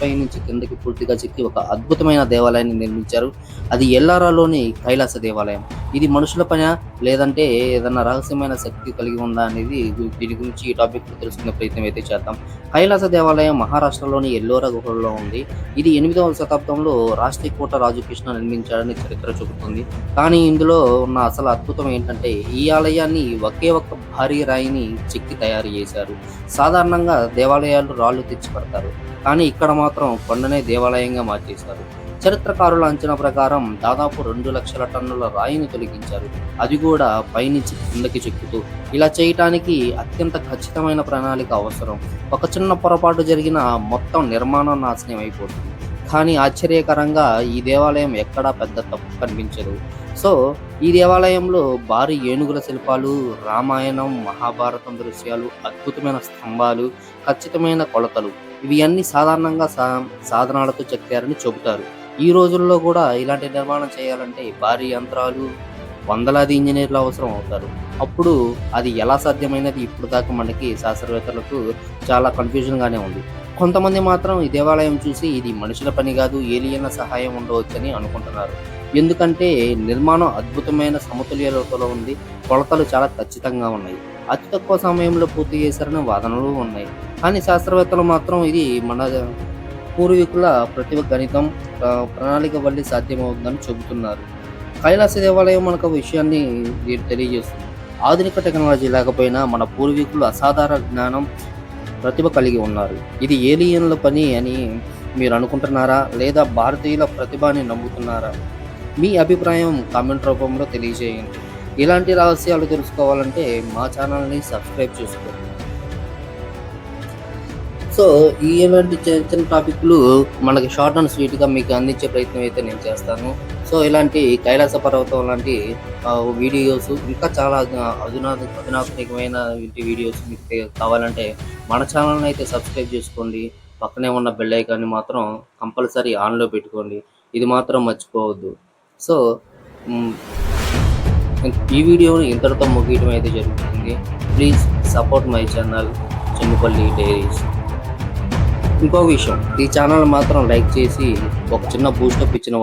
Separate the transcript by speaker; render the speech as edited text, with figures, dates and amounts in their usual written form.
Speaker 1: కొండపై నుంచి కిందకి పూర్తిగా చెక్కి ఒక అద్భుతమైన దేవాలయాన్ని నిర్మించారు. అది ఎల్లారాలోని కైలాస దేవాలయం. ఇది మనుషుల పనా? లేదంటే ఏదన్నా రహస్యమైన శక్తి కలిగి ఉందా అనేది దీని గురించి ఈ టాపిక్‌లో తెలుసుకునే ప్రయత్నం అయితే చేద్దాం. కైలాస దేవాలయం మహారాష్ట్రలోని ఎల్లోరా గుహల్లో ఉంది. ఇది 8వ శతాబ్దంలో రాష్ట్రకూట రాజు కృష్ణ నిర్మించాడని చరిత్ర చెబుతుంది. కానీ ఇందులో ఉన్న అసలు అద్భుతం ఏంటంటే ఈ ఆలయాన్ని ఒకే ఒక్క భారీ రాయిని చెక్కి తయారు చేశారు. సాధారణంగా దేవాలయాలు రాళ్ళు తెచ్చి కడతారు. కానీ ఇక్కడ మాత్రం కొండనే దేవాలయంగా మార్చేశారు. చరిత్రకారుల అంచనా ప్రకారం దాదాపు 2,00,000 టన్నుల రాయిని తొలగించారు. అది కూడా పైనుంచి కిందకి చెక్కుతూ. ఇలా చేయటానికి అత్యంత ఖచ్చితమైన ప్రణాళిక అవసరం. ఒక చిన్న పొరపాటు జరిగినా మొత్తం నిర్మాణం నాశనం అయిపోతుంది. కానీ ఆశ్చర్యకరంగా ఈ దేవాలయం ఎక్కడా పెద్ద తప్పు కనిపించదు. సో ఈ దేవాలయంలో భారీ ఏనుగుల శిల్పాలు, రామాయణం, మహాభారతం దృశ్యాలు, అద్భుతమైన స్తంభాలు, ఖచ్చితమైన కొలతలు ఇవి అన్ని సాధారణంగా సాధనాలతో చెక్కారని చెబుతారు. ఈ రోజుల్లో కూడా ఇలాంటి నిర్మాణం చేయాలంటే భారీ యంత్రాలు, వందలాది ఇంజనీర్లు అవసరం అవుతారు. అప్పుడు అది ఎలా సాధ్యమైనది ఇప్పుడు దాకా మనకి శాస్త్రవేత్తలకు చాలా కన్ఫ్యూజన్గానే ఉంది. కొంతమంది మాత్రం ఈ దేవాలయం చూసి ఇది మనుషుల పని కాదు, ఏలియన్ల సహాయం ఉండవచ్చని అనుకుంటున్నారు. ఎందుకంటే నిర్మాణం అద్భుతమైన సమతుల్యతలో ఉంది. కొలతలు చాలా ఖచ్చితంగా ఉన్నాయి. అతి తక్కువ సమయంలో పూర్తి చేశారని వాదనలు ఉన్నాయి. కానీ శాస్త్రవేత్తలు మాత్రం ఇది మన పూర్వీకుల ప్రతిభ, గణితం, ప్రణాళిక వల్ల సాధ్యమవుతుందని చెబుతున్నారు. కైలాస దేవాలయం మనకు విషయాన్ని తెలియజేస్తుంది. ఆధునిక టెక్నాలజీ లేకపోయినా మన పూర్వీకులు అసాధారణ జ్ఞానం, ప్రతిభ కలిగి ఉన్నారు. ఇది ఏలియన్ల పని అని మీరు అనుకుంటున్నారా? లేదా భారతీయుల ప్రతిభ అని నమ్ముతున్నారా? మీ అభిప్రాయం కామెంట్ రూపంలో తెలియజేయండి. ఇలాంటి రహస్యాలు తెలుసుకోవాలంటే మా ఛానల్ని సబ్స్క్రైబ్ చేసుకోండి. సో ఇలాంటి చిన్న చిన్న టాపిక్లు మనకి షార్ట్ అండ్ స్వీట్గా మీకు అందించే ప్రయత్నం అయితే నేను చేస్తాను. సో ఇలాంటి కైలాస పర్వతం లాంటి వీడియోస్ ఇంకా చాలా అధునాతనికమైన వీడియోస్ మీకు కావాలంటే మన ఛానల్ని అయితే సబ్స్క్రైబ్ చేసుకోండి. పక్కనే ఉన్న బెల్ ఐకాన్ని మాత్రం కంపల్సరీ ఆన్లో పెట్టుకోండి. ఇది మాత్రం మర్చిపోవద్దు. సో ఈ వీడియోని ఇంతటితో ముగియడం అయితే జరుగుతుంది. Please support my channel Chennupalli diaries. ఇంకో విషయం, ఈ ఛానల్ మాత్రం లైక్ చేసి ఒక చిన్న బూస్టప్ ఇచ్చిన